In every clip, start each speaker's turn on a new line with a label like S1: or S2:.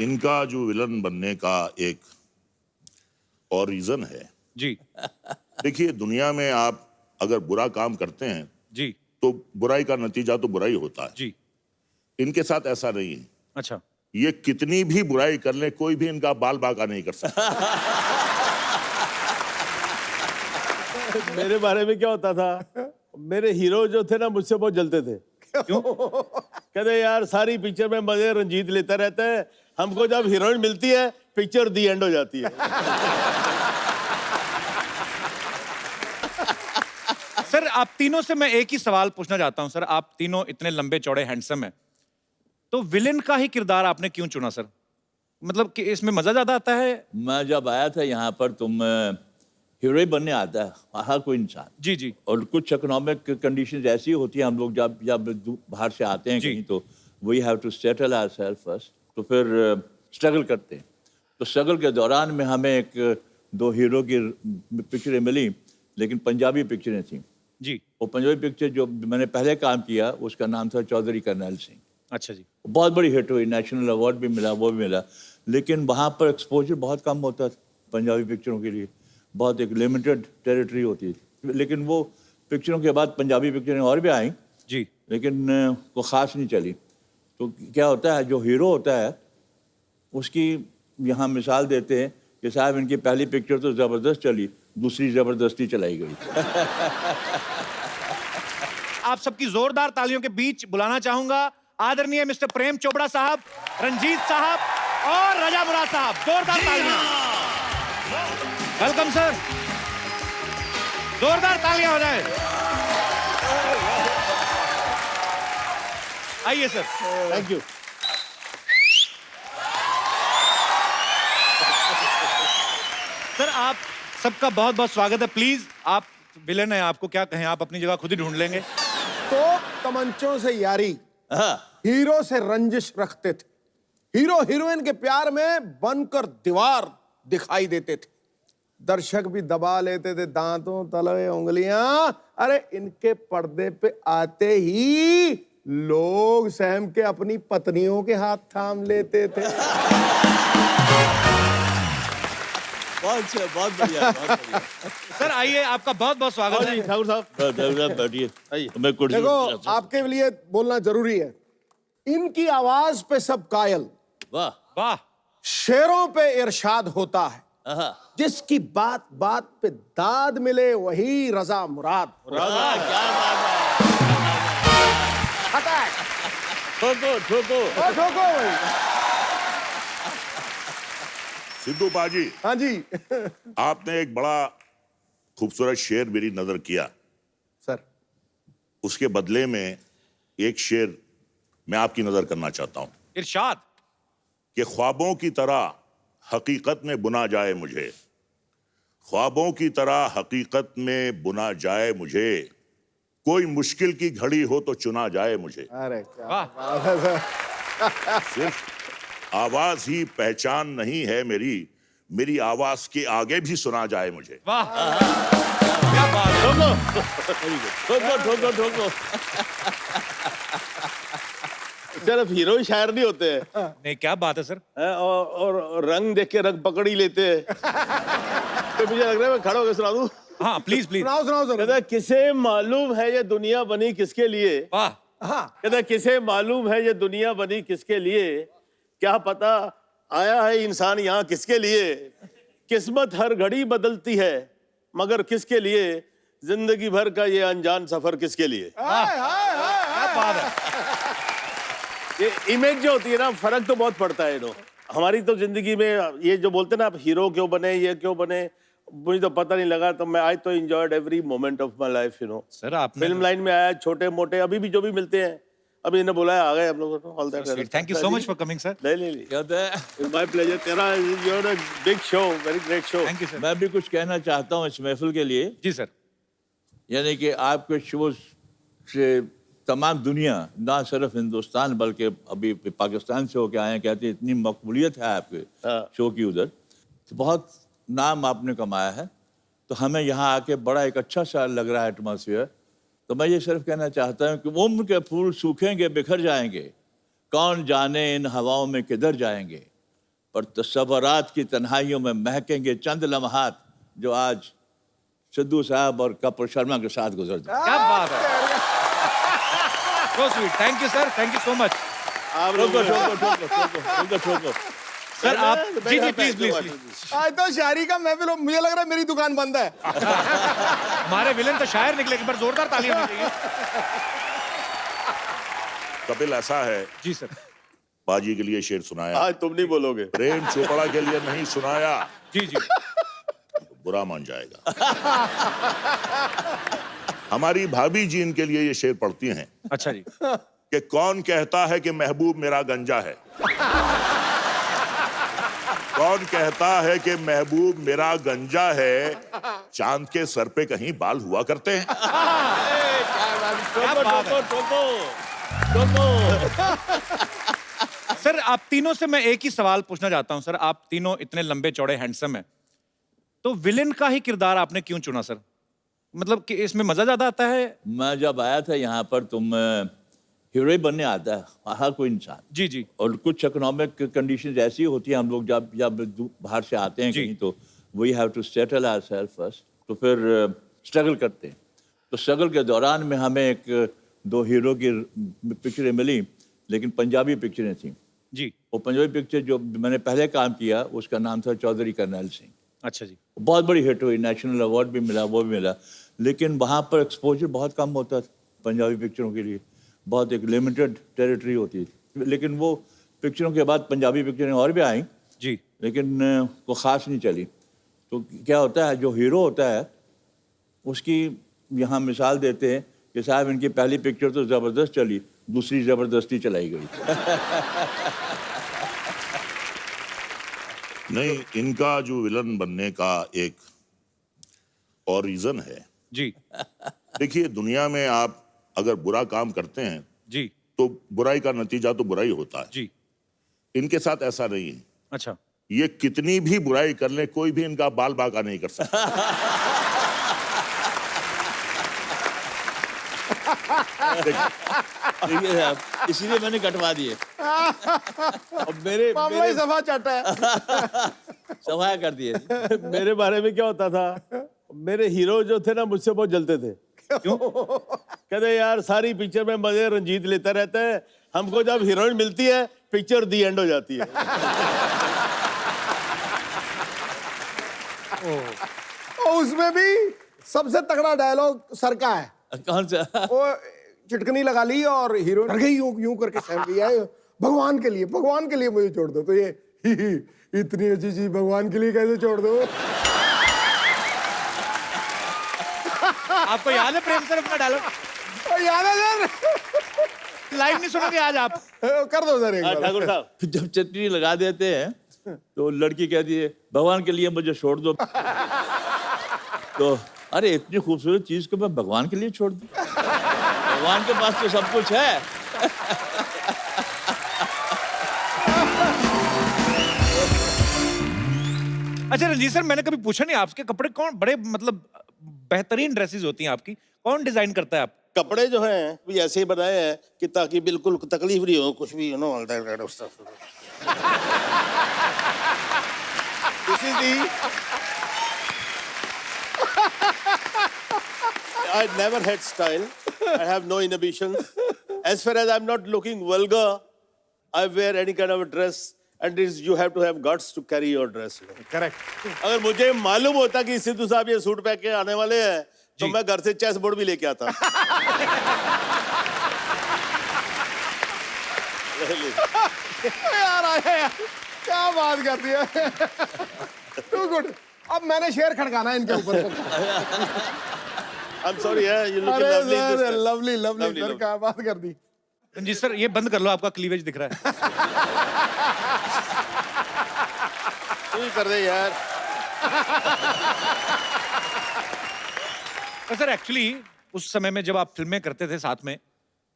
S1: इनका जो विलन बनने का एक और रीजन है
S2: जी
S1: देखिए, दुनिया में आप अगर बुरा काम करते हैं
S2: जी
S1: तो बुराई का नतीजा तो बुराई होता है।
S2: जी।
S1: इनके साथ ऐसा नहीं है।
S2: अच्छा।
S1: ये कितनी भी बुराई कर ले, कोई भी इनका बाल बांका नहीं कर सकता।
S3: मेरे बारे में क्या होता था, मेरे हीरो जो थे ना मुझसे बहुत जलते थे।
S2: क्यों?
S3: कहते यार सारी पिक्चर में मजे रंजीत लेता रहता है, हमको जब हीरोइन मिलती है पिक्चर दी एंड हो जाती है।
S2: सर आप तीनों से मैं एक ही सवाल पूछना चाहता हूं। सर आप तीनों इतने लंबे चौड़े हैंडसम हैं, तो विलेन का ही किरदार आपने क्यों चुना सर? मतलब कि इसमें मजा ज्यादा आता है?
S4: मैं जब आया था यहाँ पर तुम हीरो ही बनने आता है हर कोई इंसान।
S2: जी जी।
S4: और कुछ इकोनॉमिक कंडीशंस ऐसी होती हैं, हम लोग जब जब बाहर से आते हैं
S2: जी।
S4: कहीं तो we have to settle ourselves first, तो फिर स्ट्रगल करते हैं। तो स्ट्रगल के दौरान में हमें एक दो हीरो की पिक्चरें मिली, लेकिन पंजाबी पिक्चरें थी।
S2: जी।
S4: वो पंजाबी पिक्चर जो मैंने पहले काम किया उसका नाम था चौधरी करनैल सिंह।
S2: अच्छा जी।
S4: बहुत बड़ी हिट हुई, नेशनल अवार्ड भी मिला, वो भी मिला, लेकिन वहाँ पर एक्सपोजर बहुत कम होता था पंजाबी पिक्चरों के लिए, बहुत एक लिमिटेड टेरिटरी होती थी। लेकिन वो पिक्चरों के बाद पंजाबी पिक्चरें और भी आई
S2: जी।
S4: लेकिन वो ख़ास नहीं चली। तो क्या होता है, जो हीरो होता है उसकी यहाँ मिसाल देते हैं कि साहब इनकी पहली पिक्चर तो ज़बरदस्त चली, दूसरी ज़बरदस्ती चलाई गई।
S2: आप सबकी जोरदार तालियों के बीच बुलाना चाहूंगा आदरणीय मिस्टर प्रेम चोपड़ा साहब, रंजीत साहब और रजा मुराद साहब। जोरदार तालियां। वेलकम सर, जोरदार तालियां हो जाए। आइए सर।
S3: Thank you.
S2: सर आप सबका बहुत बहुत स्वागत है। प्लीज, आप विलेन है, आपको क्या कहें, आप अपनी जगह खुद ही ढूंढ लेंगे।
S5: तो तमंचों से यारी,
S4: हाँ,
S5: हीरो से रंजिश रखते थे, हीरो हीरोइन के प्यार में बनकर दीवार दिखाई देते थे, दर्शक भी दबा लेते थे दांतों तले उंगलियां। अरे इनके पर्दे पे आते ही लोग सहम के अपनी पत्नियों के हाथ थाम लेते थे।
S4: बहुत अच्छा, बहुत बढ़िया, बहुत बढ़िया।
S2: सर आइए, आपका बहुत बहुत स्वागत है।
S3: ठाकुर साहब
S4: बैठिए, मैं कुर्सी
S5: देखो आपके लिए बोलना जरूरी है, इनकी आवाज पे सब कायल,
S4: वाह,
S2: वाह।
S5: शेरों पे इरशाद होता है,
S4: आहा,
S5: जिसकी बात बात पे दाद मिले वही रजा मुराद।
S4: वाह, क्या बात है।
S5: अटैक
S4: ठोको ठोको।
S5: ठोको भाई।
S1: सिद्धू बाजी,
S5: हाँ जी।
S1: आपने एक बड़ा खूबसूरत शेर मेरी नजर किया,
S5: सर
S1: उसके बदले में एक शेर मैं आपकी नजर करना चाहता हूं
S2: इरशाद।
S1: कि ख्वाबों की तरह हकीकत में बुना जाए मुझे, ख्वाबों की तरह हकीकत में बुना जाए मुझे, कोई मुश्किल की घड़ी हो तो चुना जाए मुझे।
S5: अरे क्या
S2: वाह।
S5: बात है सर।
S1: सिर्फ आवाज ही पहचान नहीं है मेरी, मेरी आवाज के आगे भी सुना जाए मुझे।
S2: वाह, क्या बात है।
S4: ठोको ठोको ठोको।
S3: सिर्फ हीरो ही शायर नहीं होते हैं,
S2: नहीं, क्या बात है सर।
S3: और रंग देख के रंग पकड़ ही लेते हैं। तो मुझे लग रहा है मैं खड़ा होकर सुना दूं।
S2: हाँ प्लीज प्लीज।
S5: सुनाओ सुनाओ
S3: कहता
S5: जरूर।
S3: है, किसे मालूम है ये दुनिया बनी किसके लिए।
S2: वाह।
S5: हाँ
S3: कहता है, किसे मालूम है ये दुनिया बनी किसके लिए, क्या पता आया है इंसान यहाँ किसके लिए। किस्मत हर घड़ी बदलती है मगर किसके लिए, जिंदगी भर का ये अनजान सफर किसके लिए।
S2: क्या बात है।
S3: ये इमेज जो होती है ना, फर्क तो बहुत पड़ता है। नो हमारी तो जिंदगी में ये जो बोलते हैं ना, आप हीरो क्यों बने, ये क्यों बने, मुझे तो पता नहीं लगा। तो मैं आई तो enjoyed every moment of my life, you know.
S2: Sir आपने
S3: फिल्म लाइन में आया, छोटे मोटे अभी भी जो भी मिलते हैं, अभी इन्हें बुलाया आ गए हम लोग। All that,
S2: thank you so much for coming sir.
S3: नहीं नहीं,
S4: कहते हैं,
S3: माय प्लेजर। तेरा you're a big show, very great show.
S2: Thank you sir.
S4: मैं भी कुछ कहना चाहता हूँ इस महफिल के लिए।
S2: जी सर।
S4: यानी कि आपके शो से तमाम दुनिया, ना सिर्फ हिंदुस्तान बल्कि अभी पाकिस्तान से होके आए हैं, कहते हैं इतनी मकबूलियत है आपके शो की उधर, तो बहुत नाम आपने कमाया है। तो हमें यहाँ आके बड़ा एक अच्छा सा लग रहा है एटमॉस्फेयर। तो मैं ये सिर्फ कहना चाहता हूँ कि उम्र के फूल सूखेंगे बिखर जाएंगे, कौन जाने इन हवाओं में किधर जाएंगे, और तस्वुरात की तन्हाइयों में महकेंगे चंद लम्हात जो आज सिद्धू साहब और कपूर शर्मा के साथ गुजर जाए।
S2: क्या बात है, so sweet, thank you sir, thank you so much.
S3: आप
S4: ठोको,
S3: लोग
S4: ठोको, ठोको।
S2: सर आप जी जी प्लीज प्लीज।
S5: आज तो शायरी का महफिल हो, मुझे लग रहा है मेरी दुकान बंद है।
S2: हमारे विलेन तो शायर निकले, एक बार जोरदार ताली होनी चाहिए।
S1: कपिल ऐसा है,
S2: जी सर।
S1: बाजी के लिए शेर सुनाया,
S3: आज तुम नहीं बोलोगे।
S1: प्रेम चोपड़ा के लिए नहीं सुनाया,
S2: जी जी।
S1: बुरा मान जाएगा। हमारी भाभी जी इनके लिए ये शेर पढ़ती हैं
S2: अच्छा जी।
S1: कि कौन कहता है कि महबूब मेरा गंजा है, कौन कहता है कि महबूब मेरा गंजा है, चांद के सर पे कहीं बाल हुआ करते हैं।
S2: क्या बात है। सर आप तीनों से मैं एक ही सवाल पूछना चाहता हूं। सर आप तीनों इतने लंबे चौड़े हैंडसम हैं, तो विलेन का ही किरदार आपने क्यों चुना सर? मतलब कि इसमें मजा ज्यादा आता है?
S4: मैं जब आया था यहाँ पर तुम हीरो बनने आता है हर कोई इंसान,
S2: जी जी
S4: और कुछ इकोनॉमिक कंडीशंस ऐसी होती हैं, हम लोग जब जब बाहर से आते हैं
S2: जी।
S4: कहीं तो we have to settle ourselves first, तो फिर स्ट्रगल करते हैं। तो स्ट्रगल के दौरान में हमें एक दो हीरो की पिक्चरें मिली, लेकिन पंजाबी पिक्चरें थी।
S2: जी।
S4: वो पंजाबी पिक्चर जो मैंने पहले काम किया उसका नाम था चौधरी करनैल सिंह।
S2: अच्छा जी।
S4: बहुत बड़ी हिट हुई, नेशनल अवार्ड भी मिला, वो भी मिला, लेकिन वहाँ पर एक्सपोजर बहुत कम होता था पंजाबी पिक्चरों के लिए, बहुत एक लिमिटेड टेरिटरी होती थी। लेकिन वो पिक्चरों के बाद पंजाबी पिक्चरें और भी आई,
S2: जी।
S4: लेकिन वो ख़ास नहीं चली। तो क्या होता है, जो हीरो होता है उसकी यहाँ मिसाल देते हैं कि साहब इनकी पहली पिक्चर तो ज़बरदस्त चली, दूसरी ज़बरदस्ती चलाई गई।
S1: नहीं, इनका जो विलन बनने का एक और रीजन है।
S2: जी
S1: देखिए, दुनिया में आप अगर बुरा काम करते हैं
S2: जी
S1: तो बुराई का नतीजा तो बुराई होता है।
S2: जी।
S1: इनके साथ ऐसा नहीं है।
S2: अच्छा।
S1: ये कितनी भी बुराई कर ले, कोई भी इनका बाल बाका नहीं कर सकता।
S4: देखिए साहब, इसीलिए मैंने कटवा दिए।
S3: अब मेरे
S5: मामला ही सफा चाटा है।
S4: सफाया कर दिए।
S3: मेरे बारे में क्या होता था, मेरे हीरो जो थे ना मुझसे बहुत जलते थे।
S2: क्यों?
S3: कहते यार सारी पिक्चर में मजे रंजीत लेता रहता है, हमको जब हीरोइन मिलती है पिक्चर दी एंड हो जाती है।
S5: और उसमें भी सबसे तगड़ा डायलॉग सर का है।
S4: कौन सा?
S5: वो चिटकनी लगा ली और हीरो डर गई, यूं यूं करके सहम गया, भगवान के लिए मुझे छोड़ दो। तो ये इतनी अच्छी चीज भगवान के लिए कैसे छोड़ दो?
S2: आपको याद है प्रेम सर अपना डायलॉग?
S5: याद है सर?
S2: लाइव नहीं सुनोगे आज आप?
S5: कर दो सर एक बार।
S3: ठाकुर साहब,
S4: जब चटनी लगा देते हैं तो लड़की कहती है भगवान के लिए मुझे छोड़ दो। तो अरे इतनी खूबसूरत चीज को मैं भगवान के लिए छोड़ दूं? भगवान के पास तो सब कुछ है।
S2: अच्छा रंजीत सर, मैंने कभी पूछा नहीं आपके कपड़े कौन बड़े मतलब बेहतरीन ड्रेसेस होती हैं आपकी, कौन डिजाइन करता है आप?
S3: कपड़े जो हैं भी ऐसे ही बनाए हैं कि ताकि बिल्कुल तकलीफ नहीं हो कुछ भी, you know all that kind of stuff. This is the I never had style. I have no inhibitions. As far as I'm not looking vulgar, I wear any kind of a dress, and you have to have guts to carry your dress.
S2: Correct.
S3: अगर मुझे मालूम होता कि सिद्धू साहब ये suit पहन के आने वाले हैं, तो
S2: जी।
S3: मैं घर से चेस बोर्ड भी लेके आता।
S5: यार आया यार, क्या बात करती है। Too good. अब मैंने शेर खड़काना है इनके ऊपर।
S3: I'm sorry, yeah, you look
S5: अरे
S3: lovely in this
S5: sir,
S3: dress.
S5: Lovely lovely
S3: Lovely,
S5: sir,
S3: lovely.
S5: क्या बात कर दी।
S2: रंजीत सर ये बंद कर लो, आपका क्लीवेज दिख रहा है।
S3: तू ही कर दे यार।
S2: सर एक्चुअली उस समय में जब आप फिल्में करते थे साथ में,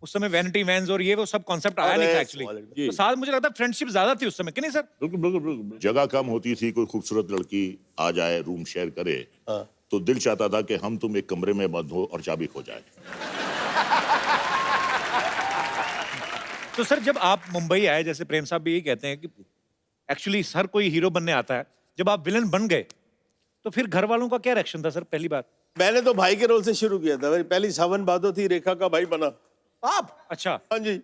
S2: उस समय वैनिटी वैन्स और ये वो सब कॉन्सेप्ट आया नहीं था एक्चुअली।
S4: जी।
S2: तो साथ मुझे लगता है फ्रेंडशिप ज्यादा थी उस समय, कि नहीं सर?
S4: बिल्कुल बिल्कुल बिल्कुल।
S1: जगह कम होती थी, कोई खूबसूरत लड़की आ जाए, रूम शेयर करे, तो दिल चाहता था कि हम तुम एक कमरे में बंद हो और चाबी खो जाए।
S2: तो सर जब आप मुंबई आए, जैसे प्रेम साहब भी यही कहते हैं कि एक्चुअली हर कोई हीरो बनने आता है, जब आप विलन बन गए तो फिर घर वालों का क्या रिएक्शन था सर पहली बार?
S3: मैंने तो भाई के रोल से शुरू किया था। मेरी पहली सावन भादो थी, रेखा का भाई बना।
S5: आप
S2: अच्छा।
S3: हाँ जी।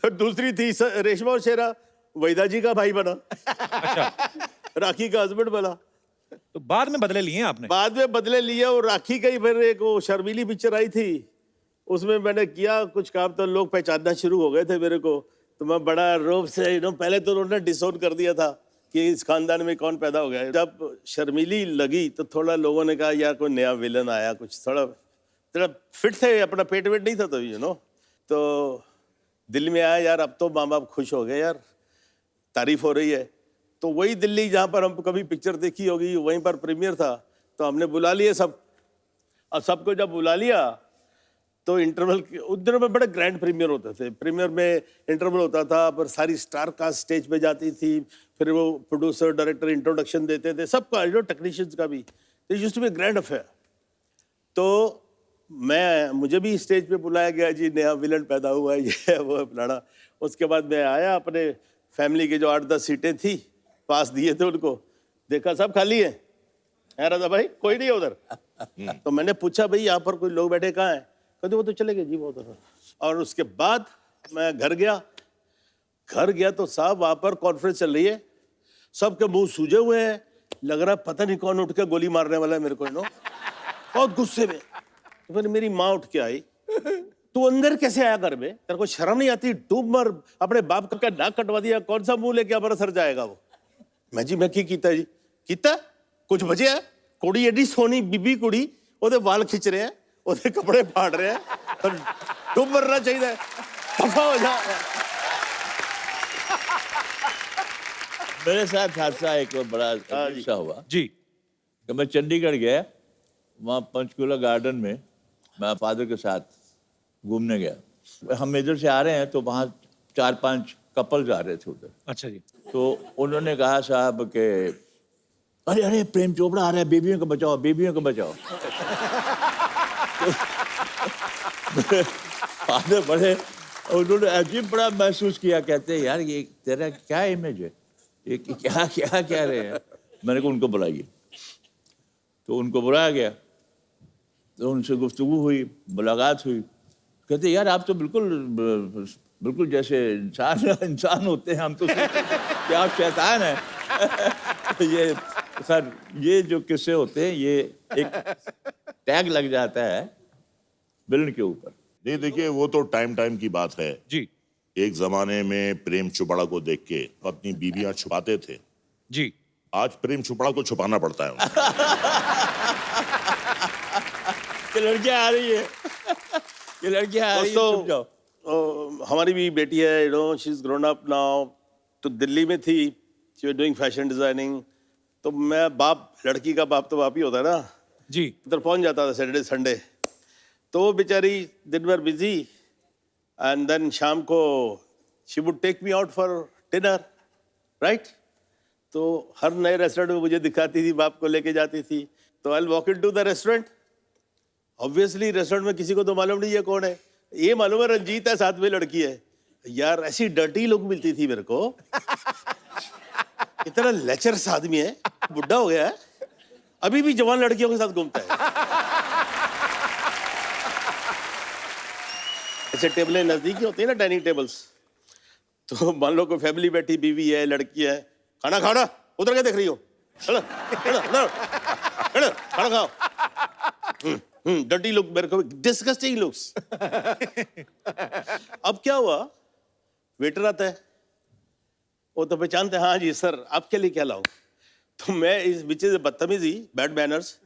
S3: फिर दूसरी थी रेशमा और शेरा, वहीदा जी का भाई बना।
S2: अच्छा,
S3: राखी का हस्बैंड बना।
S2: तो बाद में बदले लिए आपने?
S3: बाद में बदले लिया, और राखी का ही फिर एक वो शर्मीली पिक्चर आई थी, उसमें मैंने किया कुछ काम, तो लोग पहचानना शुरू हो गए थे मेरे को। तो मैं बड़ा रोब से पहले तो उन्होंने डिसोन कर दिया था कि इस खानदान में कौन पैदा हो गया। जब शर्मीली लगी तो थोड़ा लोगों ने कहा यार कोई नया विलन आया, कुछ थोड़ा फिट थे, अपना पेट वेट नहीं था तो तो दिल में आया यार अब तो माँ बाप खुश हो गए यार, तारीफ हो रही है। तो वही दिल्ली जहाँ पर हम कभी पिक्चर देखी होगी वहीं पर प्रीमियर था, तो हमने बुला लिए सब। अब सबको जब बुला लिया तो इंटरवल उस दिनों में बड़े ग्रैंड प्रीमियर होते थे। प्रीमियर में इंटरवल होता था, पर सारी स्टार कास्ट स्टेज पे जाती थी, फिर वो प्रोड्यूसर डायरेक्टर इंट्रोडक्शन देते थे, सबका टेक्नीशियंस का भी। तो used to be grand affair. तो मुझे भी स्टेज पे बुलाया गया, जी नया विलन पैदा हुआ है, ये वो फलाना। उसके बाद मैं आया, अपने फैमिली के जो 8-10 सीटें थी पास दिए थे उनको, देखा सब खाली है। राजा भाई कोई नहीं है उधर। तो मैंने पूछा भाई यहाँ पर कोई लोग बैठे कहाँ हैं? कहते वो तो चले गए जी वो उधर। और उसके बाद मैं घर गया तो साहब वहाँ पर कॉन्फ्रेंस चल रही है, सबके मुंह सूजे हुए हैं, लग रहा पता नहीं कौन उठ के गोली मारने वाला है मेरे को बहुत गुस्से में। तो फिर मेरी माँ उठ के आई, तू अंदर कैसे आया घर में, तेरे को शर्म नहीं आती? डूब मर, अपने बाप का नाक कटवा दिया, कौन सा मुंह लेके हमारा सर जाएगा वो? मैं की कीता जी? कीता कुछ बचे है? कुड़ी एडी सोनी बीबी कुड़ी, ओदे वाल खिंच रहे हैं, ओदे कपड़े फाड़ रहे हैं, और डूब मरना चाहिए, दफा हो जा।
S4: मेरे साथ हादसा एक बड़ा अजीब सा हुआ
S2: जी।
S4: कि मैं चंडीगढ़ गया, वहाँ पंचकूला गार्डन में मैं फादर के साथ घूमने गया। हम इधर से आ रहे हैं तो वहाँ 4-5 कपल्स आ रहे थे उधर।
S2: अच्छा जी।
S4: तो उन्होंने कहा साहब कि अरे अरे प्रेम चोपड़ा आ रहा है, बेबियों को बचाओ, बेबियों को बचाओ। फादर बड़े, उन्होंने अजीब बड़ा महसूस किया, कहते हैं यार ये तेरा क्या इमेज है, ये क्या क्या कह रहे हैं। मैंने कहा उनको बुलाइए। तो उनको बुलाया गया, तो उनसे गुफ्तगू हुई, मुलाकात हुई। कहते यार आप तो बिल्कुल जैसे इंसान होते हैं, हम तो क्या आप शैतान हैं। ये सर ये जो किस्से होते हैं, ये एक टैग लग जाता है विलन के ऊपर।
S1: नहीं देखिए, वो तो टाइम की बात है
S2: जी।
S1: एक जमाने में प्रेम चोपड़ा को देख के अपनी बीवियां छुपाते थे,
S2: जी।
S1: आज प्रेम चोपड़ा को छुपाना पड़ता है उनको।
S4: कि लड़कियां आ रही है, कि लड़कियां आ रही है,
S3: दोस्तों,
S4: छुप जाओ।
S3: हमारी भी बेटी है, she is grown up now. तो दिल्ली में थी, she was doing fashion designing. तो मैं बाप, लड़की का बाप तो बाप ही होता है ना,
S2: जी।
S3: उधर पहुंच जाता था सैटरडे संडे। तो वो बेचारी दिन भर बिजी, एंड देन शाम को she would take me out for dinner, right? तो हर नए रेस्टोरेंट में मुझे दिखाती थी, बाप को लेके जाती थी। तो I walk in to the restaurant. Obviously restaurant में किसी को तो मालूम नहीं है कौन है, ये मालूम है रंजीत है, साथ में लड़की है। यार ऐसी डर्टी लुक मिलती थी मेरे को, इतना लेचरस आदमी है, बुढ़ा हो गया है, अभी भी जवान लड़कियों के साथ घूमता है। ऐसे टेबलें नजदीकी होती है ना, डाइनिंग टेबल्स। तो मान लो कोई फैमिली बैठी, बीवी है, लड़की है, खाना खाना, उधर क्या देख रही हो, चलो चलो चलो खाना खाओ। डर्टी लुक, मेरे को डिस्गस्टिंग लुक्स। अब क्या हुआ, वेटर आता है, वो तो पहचानते हैं, हाँ जी सर आपके लिए क्या लाऊं? तो मैं इस बीच से बदतमीजी, बैड मैनर्स,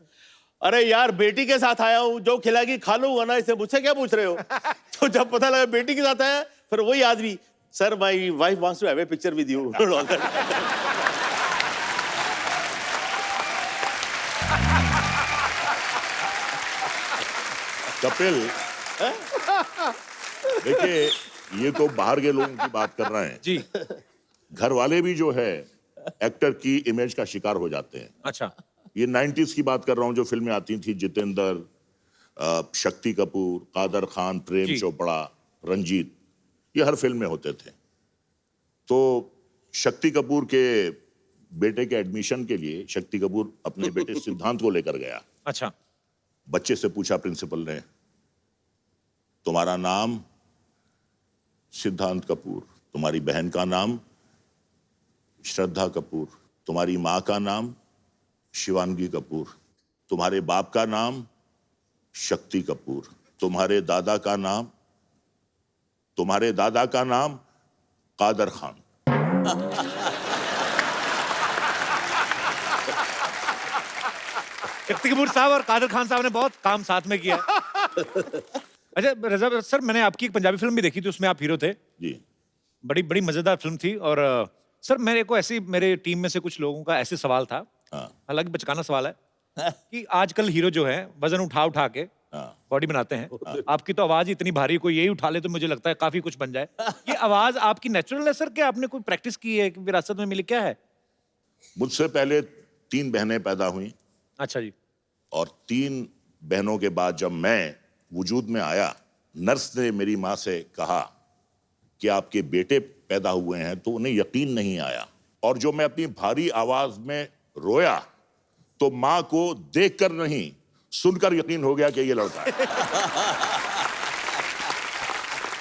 S3: अरे यार बेटी के साथ आया हूँ, जो खिलाएगी खा लो ना, इसे मुझसे क्या पूछ रहे हो? तो जब पता लगा बेटी के साथ आया, फिर वही आदमी, sir my wife wants to have a picture with you.
S1: Kapil, देखिए ये तो बाहर के लोगों की बात कर रहे हैं
S2: जी।
S1: घर वाले भी जो है एक्टर की इमेज का शिकार हो जाते हैं।
S2: अच्छा।
S1: ये 90s की बात कर रहा हूँ, जो फिल्में आती थी, जितेंद्र, शक्ति कपूर, कादर खान, प्रेम
S2: जी।
S1: चोपड़ा, रंजीत, ये हर फिल्म में होते थे। तो शक्ति कपूर के बेटे के एडमिशन के लिए शक्ति कपूर अपने बेटे सिद्धांत को लेकर गया।
S2: अच्छा।
S1: बच्चे से पूछा प्रिंसिपल ने, तुम्हारा नाम सिद्धांत कपूर, तुम्हारी बहन का नाम श्रद्धा कपूर, तुम्हारी मां का नाम शिवांगी कपूर, तुम्हारे बाप का नाम शक्ति कपूर, तुम्हारे दादा का नाम कादर खान।
S2: शक्ति कपूर साहब और कादर खान साहब ने बहुत काम साथ में किया। अच्छा रजा सर, मैंने आपकी एक पंजाबी फिल्म भी देखी थी, उसमें आप हीरो थे।
S1: जी।
S2: बड़ी बड़ी मजेदार फिल्म थी। और सर मेरे को ऐसी, मेरे टीम में से कुछ लोगों का ऐसे सवाल था, हालांकि बचकाना सवाल है, कि आजकल हीरो जो है वजन उठा उठा के बॉडी बनाते हैं। आपकी तो आवाज ही इतनी भारी, कोई यही उठा ले तो मुझे लगता है काफी कुछ बन जाए। ये आवाज आपकी नेचुरल है सर, क्या आपने कोई प्रैक्टिस की है, विरासत में मिली, क्या है?
S1: मुझसे पहले 3 बहनें पैदा हुई।
S2: अच्छा जी।
S1: और 3 बहनों के बाद जब मैं वजूद में आया, नर्स ने मेरी माँ से कहा कि आपके बेटे पैदा हुए हैं, तो उन्हें यकीन नहीं आया। और जो मैं अपनी भारी आवाज में रोया, तो माँ को देखकर नहीं सुनकर यकीन हो गया कि ये लड़का है।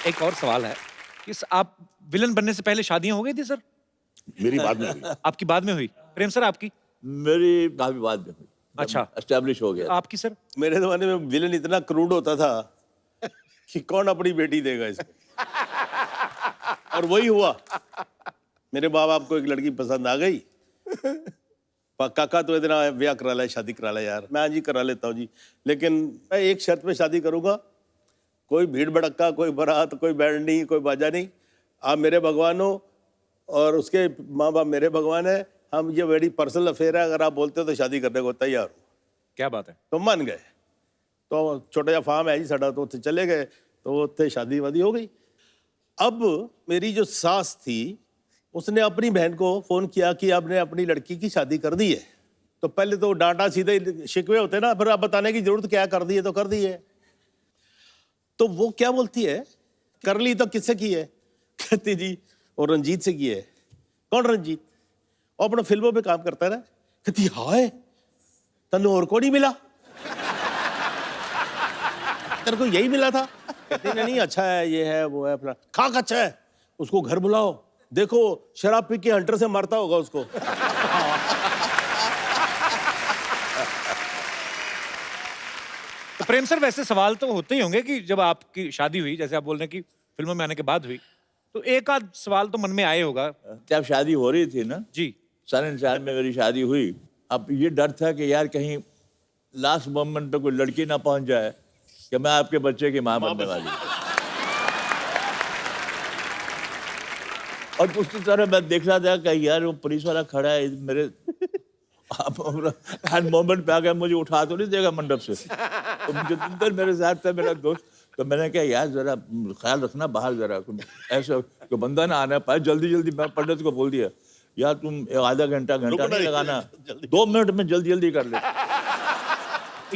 S2: एक और सवाल है कि आप विलन बनने से पहले शादियां हो गई थी सर?
S1: मेरी बाद में हुई।
S2: आपकी बाद में हुई? प्रेम सर आपकी?
S4: मेरी काफी बाद में हुई।
S2: अच्छा,
S4: एस्टेब्लिश हो गया।
S2: आपकी सर?
S3: मेरे जमाने में विलन इतना क्रूड होता था कि कौन अपनी बेटी देगा इसको। और वही हुआ। मेरे माँ बाप को एक लड़की पसंद आ गई, काका तो इतना ब्याह करा ले, शादी करा ले यार। मैं हाँ जी करा लेता हूँ जी, लेकिन मैं एक शर्त पे शादी करूंगा, कोई भीड़ भड़क्का, कोई बारात, कोई बैंड नहीं, कोई बाजा नहीं। आप मेरे भगवान हो और उसके माँ बाप मेरे भगवान है। हम ये बड़ी पर्सनल अफेयर है, अगर आप बोलते हो तो शादी करने को तैयार हूँ।
S2: क्या बात है।
S3: तो मान गए। तो छोटा जा फार्म है जी साडा, तो उत्थे चले गए, तो उत्थे शादी वादी हो गई। अब मेरी जो सास थी, उसने अपनी बहन को फोन किया कि आपने अपनी लड़की की शादी कर दी है। तो पहले तो डांटा सीधे शिकवे होते ना, फिर आप बताने की जरूरत क्या, कर दी है तो कर दी है। तो वो क्या बोलती है, कर ली तो किससे की है? कहती जी और रंजीत से की है। कौन रंजीत? और अपना फिल्मों पे काम करता है ना। कहती हाय तन्नू और को नहीं मिला, तेरे को यही मिला था? कहती नहीं अच्छा है, ये है वो है, अपना खाक अच्छा है, उसको घर बुलाओ, देखो शराब पी के हंटर से मारता होगा उसको।
S2: तो प्रेम सर वैसे सवाल तो होते ही होंगे कि जब आपकी शादी हुई, जैसे आप बोल रहे हैं कि फिल्मों में आने के बाद हुई, तो एक आध सवाल तो मन में आए होगा।
S4: जब शादी हो रही थी ना
S2: जी,
S4: 4 में मेरी शादी हुई। अब ये डर था कि यार कहीं लास्ट मोमेंट पे कोई लड़की ना पहुंच जाए कि मैं आपके बच्चे की माँ बनने वाली हूं। और उसकी तरह मैं देख रहा था कि यार वो पुलिस वाला खड़ा है मेरे हर मोमेंट पे आ गया, मुझे उठा तो नहीं देगा मंडप से। तो जितेंद्र मेरे साथ था, मेरा दोस्त। तो मैंने कहा यार जरा ख्याल रखना बाहर, जरा ऐसा कोई बंदा ना आना पाए। जल्दी जल्दी मैं पंडित को बोल दिया, यार तुम आधा घंटा नहीं लगाना, 2 मिनट में जल्दी जल्दी कर ले।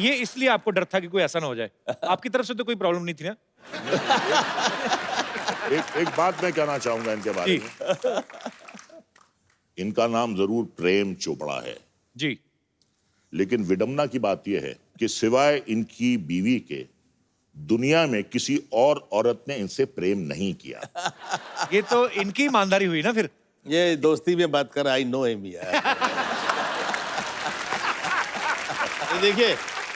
S2: ये इसलिए आपको डर था कि कोई ऐसा ना हो जाए। आपकी तरफ से तो कोई प्रॉब्लम नहीं थी ना?
S1: एक बात मैं कहना चाहूंगा इनके बारे में। इनका नाम जरूर प्रेम चोपड़ा है
S2: जी,
S1: लेकिन विडम्बना की बात यह है कि सिवाय इनकी बीवी के दुनिया में किसी और औरत ने इनसे प्रेम नहीं किया।
S2: ये तो इनकी ईमानदारी हुई ना फिर।
S3: ये दोस्ती में बात कर, आई नो हिम यार। ये देखिए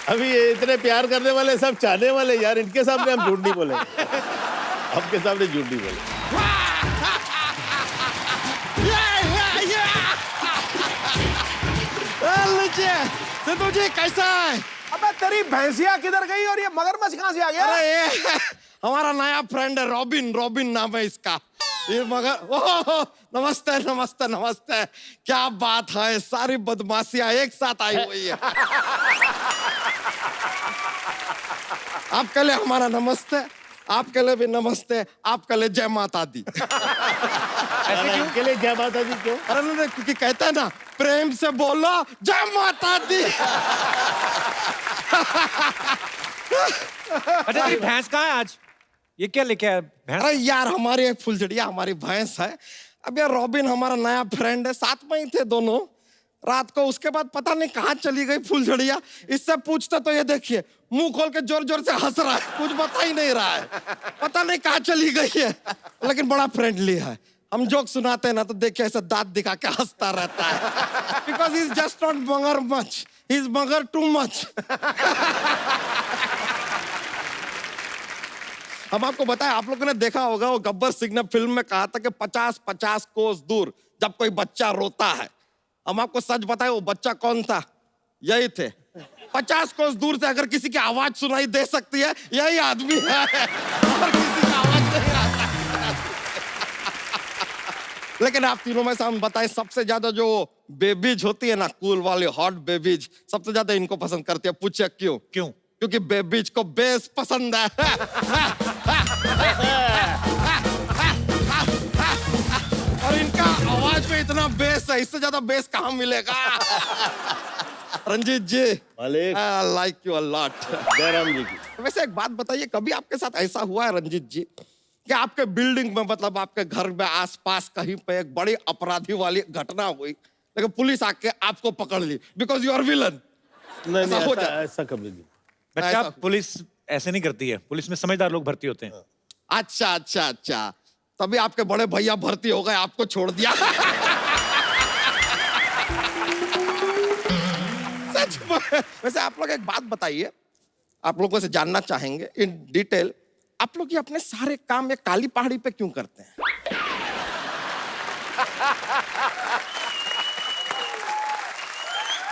S3: अभी ये इतने प्यार करने वाले सब चाहने वाले यार, इनके सामने हम झूठ नहीं बोले, आपके सामने झूठ नहीं बोले।
S6: सिद्धू जी कैसा है?
S5: अबे तेरी भैंसिया किधर गई और ये मगरमच्छ कहां से आ गया?
S6: अरे ये हमारा नया फ्रेंड है रॉबिन, रॉबिन नाम है इसका। ये मगर ओह नमस्ते नमस्ते नमस्ते, क्या बात है, सारी बदमाशियां एक साथ आई हुई है। आपके लिए हमारा नमस्ते, आपके लिए भी नमस्ते, आपके लिए जय माता दी।
S3: इनके लिए जय माता दी क्यों?
S6: अरे नहीं, क्योंकि कहता है ना प्रेम से बोलो जय माता दी।
S2: अच्छा ये भैंस कहाँ है आज? ये क्या लेके आया भैंस?
S6: अरे यार हमारी एक फुलझड़िया हमारी भैंस है, अब यार रॉबिन हमारा नया फ्रेंड है, साथ में ही थे दोनों रात को। उसके बाद पता नहीं कहाँ चली गई फुलझड़िया। इससे पूछते तो ये देखिए मुंह खोल के जोर जोर से हंस रहा है, कुछ बता ही नहीं रहा है, पता नहीं कहाँ चली गई है। लेकिन बड़ा फ्रेंडली है, हम जोक सुनाते हैं ना तो देखिए ऐसा दांत दिखा के हंसता रहता है। बिकॉज इज जस्ट नॉट मगर मच, इज मगर टू मच। हम आपको बताएं, आप लोगों ने देखा होगा वो गब्बर सिंह ने फिल्म में कहा था कि 50-50 कोस दूर जब कोई बच्चा रोता है। हम आपको सच बताएं वो बच्चा कौन था? यही थे। 50 कोस दूर से अगर किसी की आवाज सुनाई दे सकती है यही आदमी है, और किसी का आवाज नहीं आता। लेकिन आप तीनों में से हम बताएं सबसे ज्यादा जो बेबीज होती है ना, कूल वाली हॉट बेबीज, सबसे ज्यादा इनको पसंद करती है। पूछिए क्यों?
S2: क्यों?
S6: क्योंकि बेबीज को बेस पसंद है। और इनका आवाज में इतना बेस है, इससे ज्यादा बेस कहाँ मिलेगा? रंजीत जी,
S3: मालिक।
S6: I like you a lot.
S3: Jairam ji की।
S6: वैसे एक बात बताइए, कभी आपके साथ ऐसा हुआ है रंजीत जी कि आपके बिल्डिंग में, मतलब आपके घर में आसपास कहीं पे एक बड़ी अपराधी वाली घटना हुई, लेकिन पुलिस आके आपको पकड़ ली बिकॉज यू आर विलन?
S3: नहीं
S6: ऐसा
S3: नहीं,
S6: हो
S3: ऐसा
S6: जाता है।
S3: ऐसा कभी नहीं।
S2: बच्चा,
S6: ऐसा-
S2: पुलिस ऐसे नहीं करती है, पुलिस में समझदार लोग भर्ती होते हैं।
S6: अच्छा अच्छा अच्छा, तभी आपके बड़े भैया भर्ती हो गए, आपको छोड़ दिया। सच में। वैसे आप लोग एक बात बताइए, आप लोगों से जानना चाहेंगे इन डिटेल, आप लोग ये अपने सारे काम ये काली पहाड़ी पे क्यों करते हैं?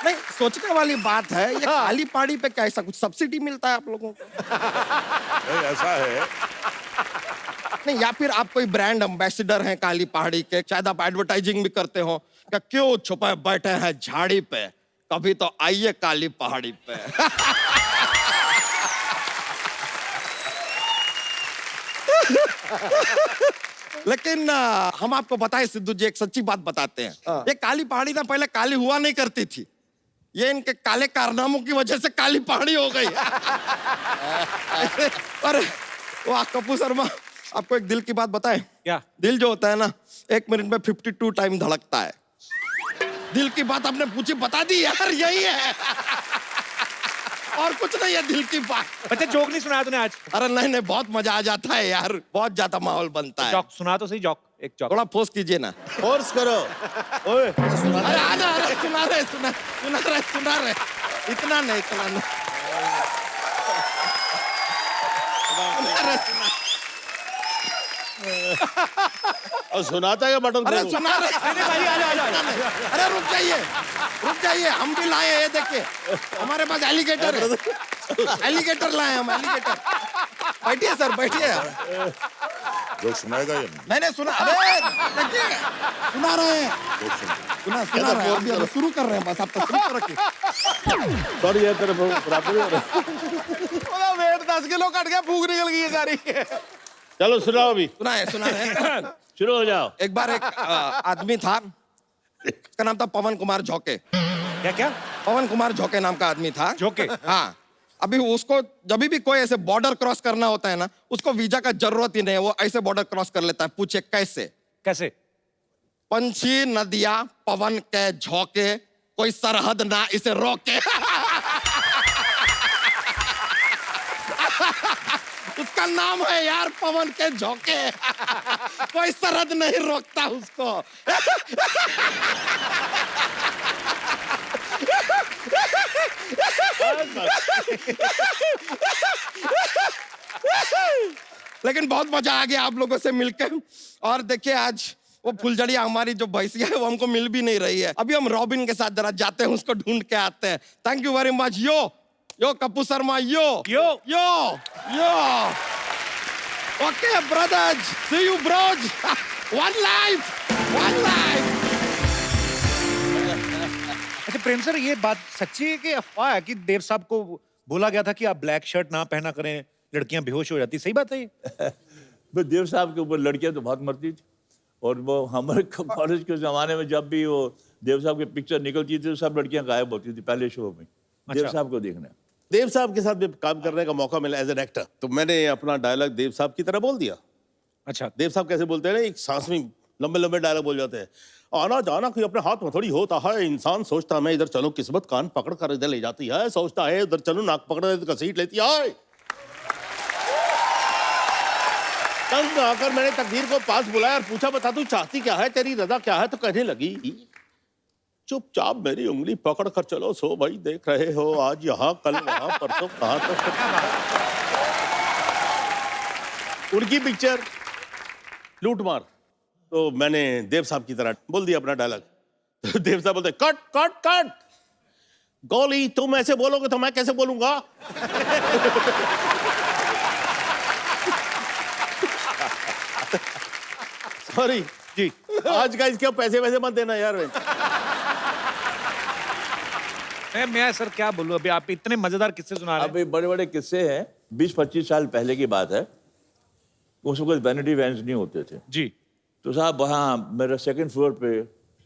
S6: नहीं, सोचने वाली बात है, ये काली पहाड़ी पे क्या ऐसा कुछ सब्सिडी मिलता है आप लोगों को?
S1: नहीं, ऐसा है।
S6: नहीं, या फिर आप कोई ब्रांड एम्बेसडर हैं काली पहाड़ी के, शायद आप एडवर्टाइजिंग भी करते हो, क्या क्यों छुपे बैठे हैं झाड़ी पे, कभी तो आइए काली पहाड़ी पे। लेकिन हम आपको बताएं सिद्धू जी, एक सच्ची बात बताते हैं। ये काली पहाड़ी ना पहले काली हुआ नहीं करती थी, ये इनके काले कारनामों की वजह से काली पहाड़ी हो गई। अरे वाह कपूर शर्मा, आपको एक दिल की बात बताएं?
S2: क्या?
S6: दिल जो होता है ना, 1 मिनट में 52 टाइम धड़कता है। दिल की बात आपने पूछी, बता दी यार, यही है। और कुछ नहीं है दिल की बात।
S2: बच्चा, जोक नहीं सुनाया तूने आज?
S6: अरे नहीं नहीं, बहुत मजा आ जाता है यार, बहुत ज्यादा माहौल बनता है।
S2: जॉक सुना तो सही, जॉक, एक जॉक।
S6: थोड़ा फोर्स कीजिए ना।
S3: फोर्स करो। ओए
S6: अरे आना, अरे सुना रहे, इतना नहीं, इतना नहीं। अरे सुना,
S3: और सुनाता है बटन
S6: अरे
S3: दबाओ।
S6: सुना रहे। अरे रुक जाइए, हम भी लाए हैं, ये देखिए हमारे पास एलिगेटर है, एलिगेटर लाए हम, एलिगेटर। बैठिए सर, बैठिए।
S1: जो सुनाएगा ये
S6: मैंने सुना, अरे देखिए सुना रहे हैं, सुना रहे हैं, अभी शुरू कर रहे हैं, बस आप तस्वीर रखिए।
S3: सॉरी यार, तेरे बराबर हो रहा है।
S5: ओदा वेट 10 किलो कट गया, फूक निकल गई है सारी।
S3: चलो सुनाओ अभी।
S6: सुना रहे हैं।
S3: शुरू हो जाओ।
S6: एक बार एक आदमी था, उसका नाम था पवन कुमार झोंके।
S2: क्या क्या?
S6: पवन कुमार झोंके नाम का आदमी था।
S2: झोंके?
S6: हाँ। अभी उसको जब भी कोई ऐसे बॉर्डर क्रॉस करना होता है ना, उसको वीजा का जरूरत ही नहीं है, वो ऐसे बॉर्डर क्रॉस कर लेता है। पूछे कैसे?
S2: कैसे?
S6: पंछी नदिया पवन के झोंके, कोई सरहद ना इसे रोके। उसका नाम है यार पवन के झोंके। कोई सरहद नहीं रोकता उसको। लेकिन बहुत मजा आ गया आप लोगों से मिलकर। और देखिए आज वो फुलझड़िया हमारी जो भैंसिया है वो हमको मिल भी नहीं रही है। अभी हम रॉबिन के साथ जरा जाते हैं, उसको ढूंढ के आते हैं। Thank you very much. Yo Kapoor Sharma, yo. Okay brothers, see you bros. One life.
S2: अच्छा प्रेम सर, ये बात सच्ची है कि अफवाह है कि देव साहब को बोला गया था कि आप ब्लैक शर्ट ना पहना करें, लड़कियां बेहोश हो जाती? सही बात है ये?
S4: बस देव साहब के ऊपर लड़कियां तो बहुत मरती थी, और वो हमारे कॉलेज के ज़माने में जब भी वो देव साहब की पिक्चर निकलती थी तो सब लड़कियां गायब होती थी पहले शो में देव साहब को देखने।
S3: देव साहब के साथ भी काम करने का मौका मिला एज एन एक्टर, तो मैंने अपना डायलॉग देव साहब की तरह बोल दिया।
S2: अच्छा।
S3: देव साहब कैसे बोलते हैं ना, एक सांस में लंबे लंबे डायलॉग बोल जाते हैं। आना जाना कोई अपने हाथ में थोड़ी होता है, इंसान सोचता है मैं इधर चलूं, किस्मत कान पकड़ कर इधर ले जाती है, सोचता है उधर चलूं, नाक पकड़ कर घसीट लेती है। तंग आकर मैंने तकदीर को पास बुलाया और पूछा, बता तू चाहती क्या है, तेरी रजा क्या है? तो कहने लगी, चुपचाप मेरी उंगली पकड़ कर चलो, सो भाई देख रहे हो आज यहाँ कल वहां परसों कहां तक। उनकी पिक्चर लूट मार, तो मैंने देव साहब की तरह बोल दिया अपना डायलॉग। तो देव साहब बोलते कट कट कट, गोली तुम ऐसे बोलोगे तो मैं कैसे बोलूंगा? सॉरी जी, आज का इसके पैसे वैसे मत देना यार।
S2: मैं सर क्या बोलूं, अभी आप इतने मजेदार किस्से सुना रहे हैं।
S4: अभी बड़े बड़े किस्से हैं, 20-25 साल पहले की बात है। उस वक्त वैनिटी वैन्स नहीं होते थे
S2: जी।
S4: तो साहब वहाँ मेरा 2nd फ्लोर पे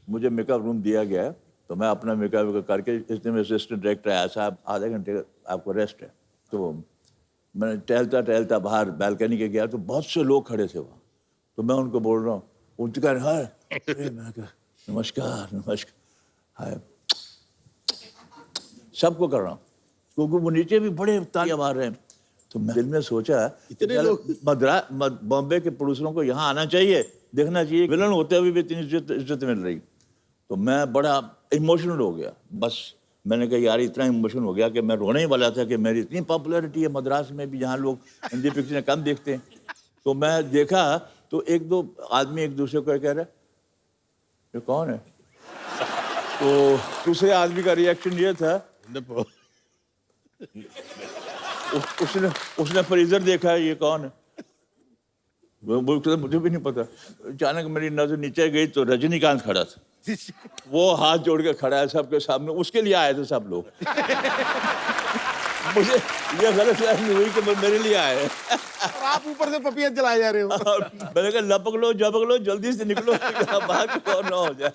S4: मुझे मेकअप रूम दिया गया है, तो मैं अपना मेकअप करके, इसने मेरे असिस्टेंट डायरेक्टर आया, साहब आधे घंटे आपको रेस्ट है। तो मैंने टहलता टहलता बाहर बैल्कनी के गया, तो बहुत से लोग खड़े थे वहाँ। तो मैं उनको बोल रहा हूँ, उनके कह रहे हैं मैं कहा नमस्कार नमस्कार, हाय, सबको कर रहा हूँ, क्योंकि वो नीचे भी बड़े तालियां मार रहे हैं। तो मैं दिल में सोचा,
S3: इतने
S4: चल
S3: लोग
S4: बॉम्बे के प्रोड्यूसरों को यहाँ आना चाहिए, देखना चाहिए विलन होते हुए भी इतनी इज्जत मिल रही। तो मैं बड़ा इमोशनल हो गया। बस मैंने कहा यार इतना इमोशनल हो गया कि मैं रोने ही वाला था कि मेरी इतनी पॉपुलैरिटी है मद्रास में भी, जहाँ लोग हिंदी पिक्चरें कम देखते हैं। तो मैं देखा तो 1-2 आदमी एक दूसरे को कह रहे ये कौन है? तो दूसरे आदमी का रिएक्शन ये था, उसने फ्रीजर देखा, ये कौन है? मुझे भी नहीं पता। अचानक मेरी नजर नीचे गई तो रजनीकांत खड़ा था। वो हाथ जोड़ के खड़ा है सबके सामने, उसके लिए आए थे सब लोग। मुझे ये गलत फहमी हुई कि मेरे लिए आए हैं।
S5: और आप ऊपर से पपियां जलाए जा रहे हो।
S4: मैंने कहा लपक लो झपक लो, जल्दी से निकलो, बाहर कौन ना हो जाए।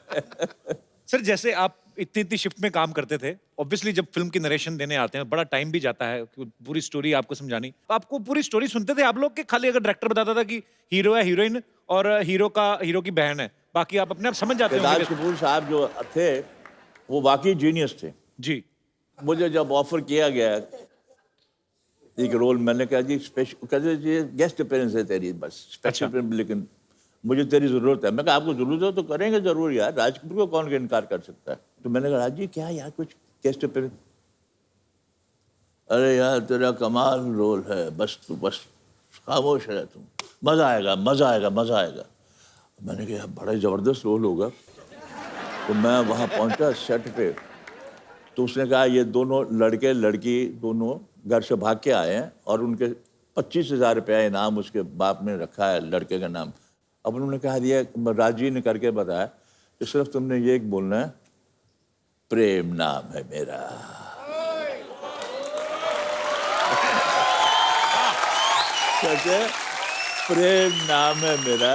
S2: सर जैसे आप इतनी शिफ्ट में काम करते थे, ऑब्वियसली जब फिल्म की नरेशन देने आते हैं बड़ा टाइम भी जाता है पूरी स्टोरी आपको समझानी। आपको पूरी स्टोरी सुनते थे आप लोग के खाली अगर डायरेक्टर बताता था कि हीरो है, हीरोइन और हीरो की बहन है, बाकी आप अपने आप समझ जाते
S4: राज
S2: हो?
S4: कपूर साहब जो थे वो वाकई जीनियस थे।
S2: जी।
S4: मुझे जब ऑफर किया गया एक रोल, मैंने कहा जी स्पेशल, कहते जी गेस्ट अपीयरेंस है तेरी, बस स्पेशल फिल्म, लेकिन मुझे तेरी जरूरत है। मैं कहा आपको जरूरत है तो करेंगे जरूर यार, राज कपूर को कौन इनकार कर सकता है। तो मैंने कहा राज जी क्या यार कुछ गेस्ट अपीयरेंस? अरे यार तेरा कमाल रोल है, बस तू बस खामोश है, तुम मजा आएगा मजा आएगा मजा आएगा। मैंने कहा बड़ा जबरदस्त रोल होगा। तो मैं वहाँ पहुँचा सेट पे, तो उसने कहा ये दोनों लड़के लड़की दोनों घर से भाग के आए हैं और उनके 25,000 रुपया इनाम उसके बाप ने रखा है लड़के का नाम। अब उन्होंने कहा दिया, राजी ने करके बताया कि सिर्फ तुमने ये बोलना है प्रेम नाम है मेरा। कहते प्रेम नाम है मेरा,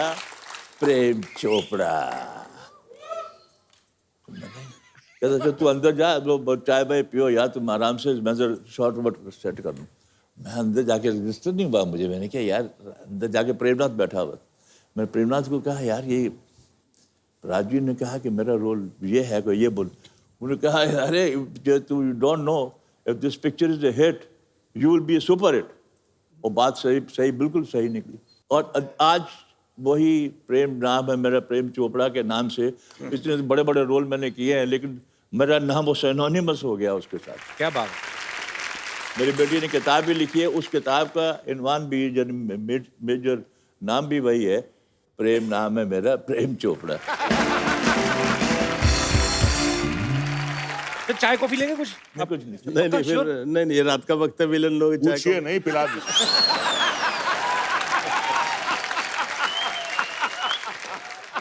S4: प्रेम चोपड़ा। कहते तू अंदर जा, तो चाय भाई पियो यार, तुम आराम से, मैं शॉर्ट वट सेट कर लूँ। मैं अंदर जाके रजिस्टर नहीं हुआ मुझे, मैंने कहा यार अंदर जाके प्रेमनाथ बैठा हुआ। मैंने प्रेमनाथ को कहा यार ये राजू ने कहा कि मेरा रोल ये है, कोई ये बोल। उन्होंने कहा अरे तू don't know if this picture is a hit you will be A super hit. और बात सही बिल्कुल सही निकली। और आज वही प्रेम नाम है मेरा, प्रेम चोपड़ा के नाम से इतने बड़े बड़े रोल मैंने किए हैं, लेकिन मेरा नाम वो सिनोनिमस हो गया उसके साथ।
S2: क्या बात।
S4: मेरी बेटी ने किताब भी लिखी है, उस किताब का इनवान भी मेजर नाम भी वही है, प्रेम नाम है मेरा, प्रेम चोपड़ा।
S2: तो चाय कॉफी लेंगे कुछ?
S4: कुछ नहीं।
S3: नहीं फिर नहीं रात का वक्त है, विलन लोग चाय
S1: पूछिए नहीं, पिला दी।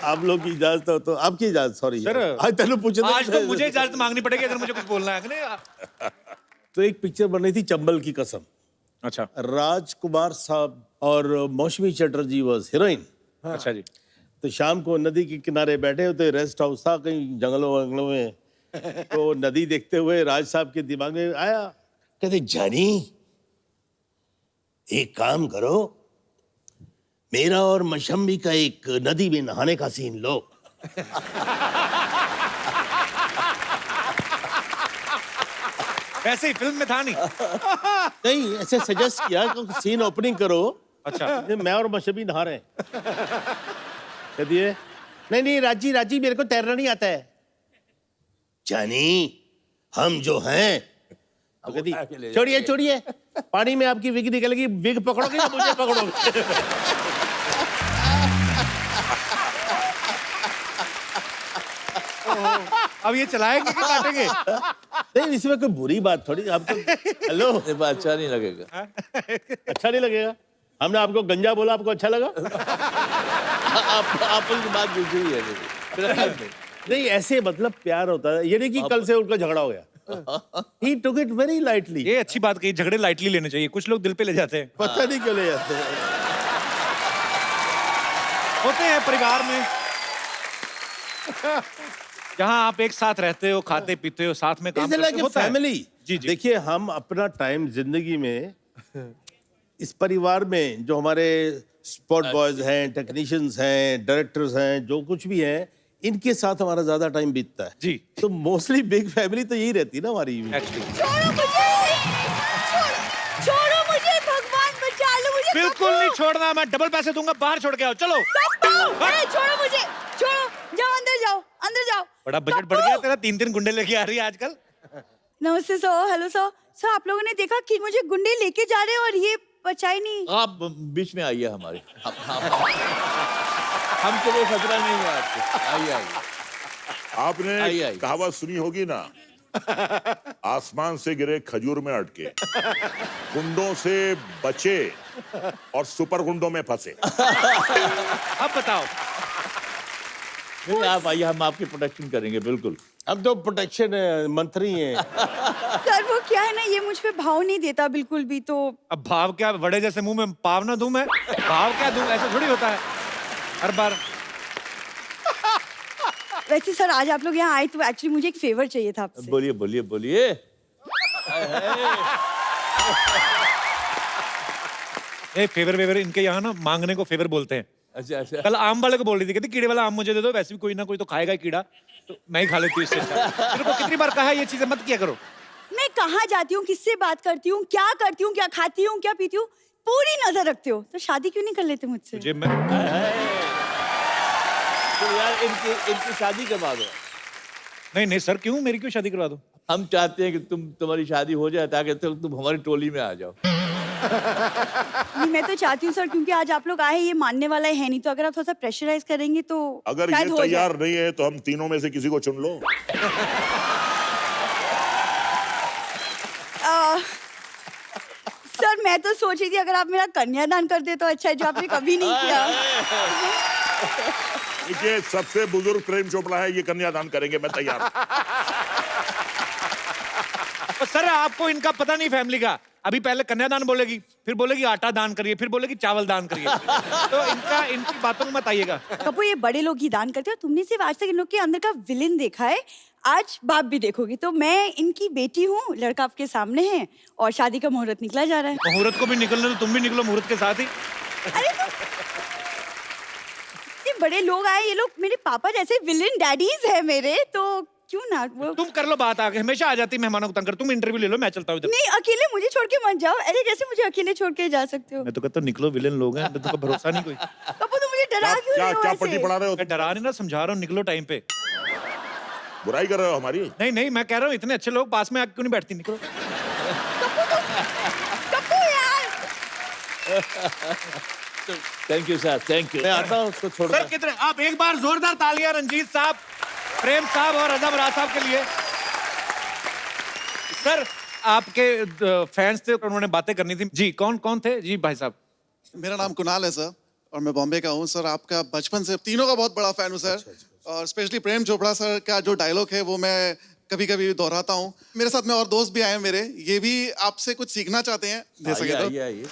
S3: आप लोग की इजाजत हो तो आपकी इजाजत। सॉरी
S2: सर,
S3: आज तेन पूछे
S2: आज तो मुझे इजाजत मांगनी पड़ेगी अगर मुझे कुछ बोलना है।
S3: तो एक पिक्चर बन रही थी चंबल की कसम।
S2: अच्छा।
S3: राजकुमार साहब और मौसमी चटर्जी वाज हीरोइन।
S2: अच्छा जी।
S3: तो शाम को नदी के किनारे बैठे होते, रेस्ट हाउस था कहीं जंगलों वंगलों में। तो नदी देखते हुए राज साहब के दिमाग में आया, कहते जानी एक काम करो, मेरा और मशम्मी का एक नदी में नहाने का सीन लो।
S2: वैसे ही फिल्म में था नहीं।
S3: नहीं, ऐसे सजेस्ट किया कि सीन ओपनिंग करो।
S2: अच्छा।
S3: ये मैं और मशम्मी नहा रहे हैं। कह दिए नहीं राजी राजी, मेरे को तैरना नहीं आता है। जानी हम जो हैं, छोड़िए छोड़िए, पानी में आपकी विग निकलेगी, विग पकड़ोगे या मुझे पकड़ोगे?
S2: अब ये चलाएंगे कि काटेंगे?
S3: नहीं, इसमें कोई बुरी बात थोड़ी। आपको हेलो,
S4: ये बात अच्छा नहीं लगेगा।
S3: अच्छा नहीं लगेगा? हमने आपको गंजा बोला, आपको अच्छा लगा?
S4: आप उनकी बात दूसरी है मेरा ख्याल में।
S3: नहीं, ऐसे मतलब प्यार होता है, ये नहीं कि कल से उनका झगड़ा हो गया। He took it very lightly.
S2: ये अच्छी बात कही, झगड़े लाइटली लेने चाहिए, कुछ लोग दिल पे ले जाते हैं।
S3: पता नहीं क्यों ले जाते हैं।
S2: होते हैं परिवार में जहाँ आप एक साथ रहते हो, खाते पीते हो, साथ में काम करते हो, होता है।
S3: फैमिली।
S2: जी जी।
S3: देखिए, हम अपना टाइम जिंदगी में इस परिवार में जो हमारे स्पॉट बॉयज हैं, टेक्नीशियंस हैं, डायरेक्टर्स हैं, जो कुछ भी हैं, इनके साथ हमारा ज्यादा टाइम बीतता है।
S2: जी।
S3: तो मोस्टली बिग फैमिली तो यही रहती है ना हमारी।
S2: Actually।
S7: छोड़ो मुझे, छोड़ो मुझे, भगवान बचा लो मुझे।
S2: बिल्कुल नहीं छोड़ना, मैं डबल पैसे दूंगा, बाहर छोड़ के आओ, चलो।
S7: छोड़ो मुझे, छोड़ो, जाओ अंदर जाओ, अंदर जाओ।
S2: बड़ा बजट बढ़ गया तेरा, 3-3 गुंडे लेके आ रही है आजकल।
S7: नमस्ते सर, हेलो सर। सर, आप लोगों ने देखा कि मुझे गुंडे लेके जा रहे हैं और ये बचा ही नहीं।
S4: आप बीच में आइए हमारे, हमको कोई खतरा नहीं है आपको। आइए आइए।
S1: आपने
S4: आइए।
S1: कहावत सुनी होगी ना, आसमान से गिरे खजूर में अटके, गुंडों से बचे और सुपर गुंडों में फंसे।
S2: अब बताओ।
S4: नहीं, आप आइए, हम आपकी प्रोटेक्शन करेंगे बिल्कुल।
S3: अब तो प्रोटेक्शन मंत्री हैं।
S7: सर, वो क्या है ना, ये मुझ पे भाव नहीं देता बिल्कुल भी। तो
S2: अब भाव क्या, वड़े जैसे मुंह में पाव ना दूं मैं? भाव क्या दूं, ऐसा थोड़ी होता है हर बार।
S7: वैसे सर, आज आप लोग यहाँ आए तो एक्चुअली मुझे एक फेवर चाहिए था आपसे।
S4: बोलिए बोलिए बोलिए।
S2: फेवर वेवर इनके यहाँ ना मांगने को फेवर बोलते हैं।
S4: अच्छा अच्छा।
S2: कल आम वाले को बोल रही थी, कहती कीड़े वाला आम मुझे दे दो, वैसे भी कोई ना कोई तो खाएगा ही कीड़ा, तो मैं ही खा लेती हूँ इससे अच्छा। तेरे को कितनी बार कहा है ये चीजें मत किया करो।
S7: मैं कहाँ जाती हूँ, किससे बात करती हूँ, क्या करती हूँ, क्या खाती हूँ, क्या पीती हूँ, पूरी नजर रखते हो। तो शादी क्यों नहीं कर लेते मुझसे?
S2: मुझे मैं
S4: तो यार इनकी शादी करवा दो।
S2: नहीं सर, क्यों, मेरी क्यों शादी करवा दो?
S4: हम चाहते हैं कि तुम्हारी शादी हो जाए ताकि तुम हमारी टोली में आ जाओ।
S7: नहीं, मैं तो चाहती हूँ सर, क्योंकि आज आप लोग आए, ये मानने वाला है नहीं, तो अगर आप थोड़ा सा प्रेशराइज करेंगे तो
S1: अगर
S7: शायद
S1: ये
S7: हो जाए।
S1: तैयार नहीं है तो हम तीनों में से किसी को चुन लो।
S7: सर, मैं तो सोच रही थी अगर आप मेरा कन्यादान कर दे तो अच्छा है, जो आपने कभी नहीं किया।
S1: देखिए, सबसे बुजुर्ग प्रेम चोपड़ा है, ये कन्यादान करेंगे, मैं तैयार हूं।
S2: सर, आपको इनका पता नहीं फैमिली का। अभी पहले कन्यादान बोलेगी, फिर बोलेगी आटा दान करिए, फिर बोलेगी चावल दान करिए। तो इनकी बातों में मत आइएगा।
S7: कपूर, ये बड़े लोग ही दान करते हो, तुमने सिर्फ आज तक इन लोग के अंदर का विलेन देखा है, आज बाप भी देखोगी। तो मैं इनकी बेटी हूँ, लड़का आपके सामने है और शादी का मुहूर्त निकला जा रहा है।
S2: मुहूर्त को भी निकलने तो तुम भी निकलो मुहूर्त के साथ ही।
S7: अरे तो इतने बड़े लोग आए, ये लोग मेरे पापा जैसे विलेन डैडीज है मेरे, तो क्यों ना वो।
S2: तुम कर लो बात, आगे हमेशा आ जाती मेहमानों को तंग कर। तुम इंटरव्यू ले लो, मैं चलता हूँ इधर।
S7: नहीं, अकेले मुझे छोड़ के मत जाओ। अरे कैसे मुझे अकेले छोड़ के जा सकते हो?
S2: मैं तो कहता हूँ निकलो, विलेन लोग हैं, तुमको भरोसा नहीं कोई।
S7: कपूर, तो मुझे डरा क्यों
S1: क्या
S7: रहे हो
S1: क्या
S7: ऐसे?
S1: पट्टी पढ़ा रहे हो?
S2: मैं डरा नहीं ना, समझा रहा हूँ, निकलो टाइम पे।
S1: बुराई कर रहे हो हमारी?
S2: नहीं, मैं कह रहा हूँ इतने अच्छे लोग पास में आके क्यों नहीं बैठती, निकलो।
S7: कपूर यार।
S4: Thank you sir, thank you.
S3: मैं आता हूँ उसको छोड़।
S2: सर कितने, आप एक बार जोरदार तालियां रंजीत साहब, प्रेम साहब और रजा बराज साहब के लिए। सर, आपके फैंस थे, उन्होंने बातें करनी थी। जी, कौन कौन थे? जी भाई साहब।
S8: मेरा नाम कुणाल है सर और मैं बॉम्बे का हूँ सर। आपका बचपन से तीनों का बहुत बड़ा फैन हूँ सर। और स्पेशली प्रेम चोपड़ा सर का जो डायलॉग है वो मैं कभी कभी दोहराता हूँ। मेरे साथ में और दोस्त भी आए हैं मेरे, ये भी आपसे कुछ सीखना चाहते हैं, दे सके तो।
S4: आइए।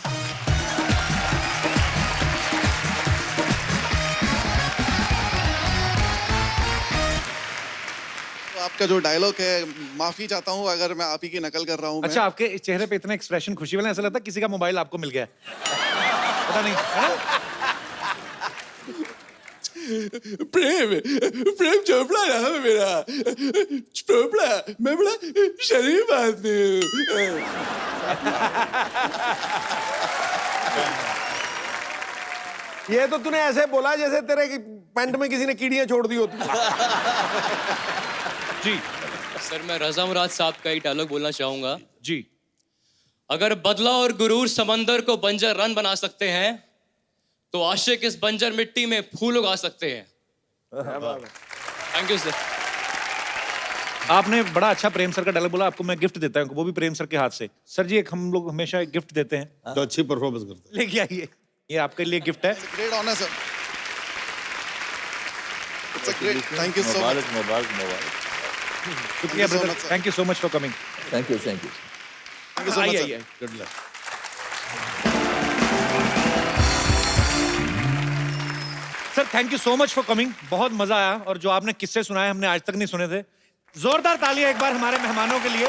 S8: तो आपका जो डायलॉग है, माफी चाहता हूँ अगर मैं आप ही की नकल कर रहा हूँ।
S2: अच्छा, आपके इस चेहरे पे इतना एक्सप्रेशन खुशी वाला, ऐसा लगता है किसी का मोबाइल आपको मिल गया। पता नहीं, है ना?
S9: प्रेम प्रेम चोपड़ा नाम है मेरा। चोपड़ा, मैं बड़ा शरीफ आदमी हूँ।
S5: ये तो तूने ऐसे बोला जैसे तेरे पैंट में किसी ने कीड़ियां छोड़ दी होती।
S2: जी
S10: सर मैं रज़ा मुराद साहब का एक डायलॉग बोलना चाहूंगा।
S2: जी।
S10: अगर बदला और गुरूर समंदर को बंजर रन बना सकते हैं तो आशिक इस बंजर मिट्टी में फूल उगा सकते हैं। Thank you sir.
S2: आपने बड़ा अच्छा प्रेम सर का डायलॉग बोला, आपको मैं गिफ्ट देता हूँ, वो भी प्रेम सर के हाथ से। सर जी एक हम लोग हमेशा एक गिफ्ट देते हैं
S3: तो अच्छी परफॉर्मेंस करते हैं।
S2: लेके आइए, ये आपके लिए गिफ्ट है।
S8: Great honour sir. It's a great, thank you so much.
S4: मुबारक मुबारक मुबारक।
S2: शुक्रिया
S8: Thank you so
S2: brother,
S8: much, sir.
S2: Thank you so much for coming.
S4: Thank you thank you.
S8: Thank you so much
S2: आइए
S8: sir.
S2: Good luck. Sir thank you so much for coming, बहुत मजा आया और जो आपने किस्से सुनाए हमने आज तक नहीं सुने थे। जोरदार तालियां एक बार हमारे मेहमानों के लिए।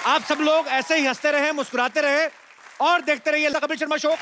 S2: आप सब लोग ऐसे ही हंसते रहे, मुस्कुराते रहे और देखते रहिए द कपिल शर्मा शो।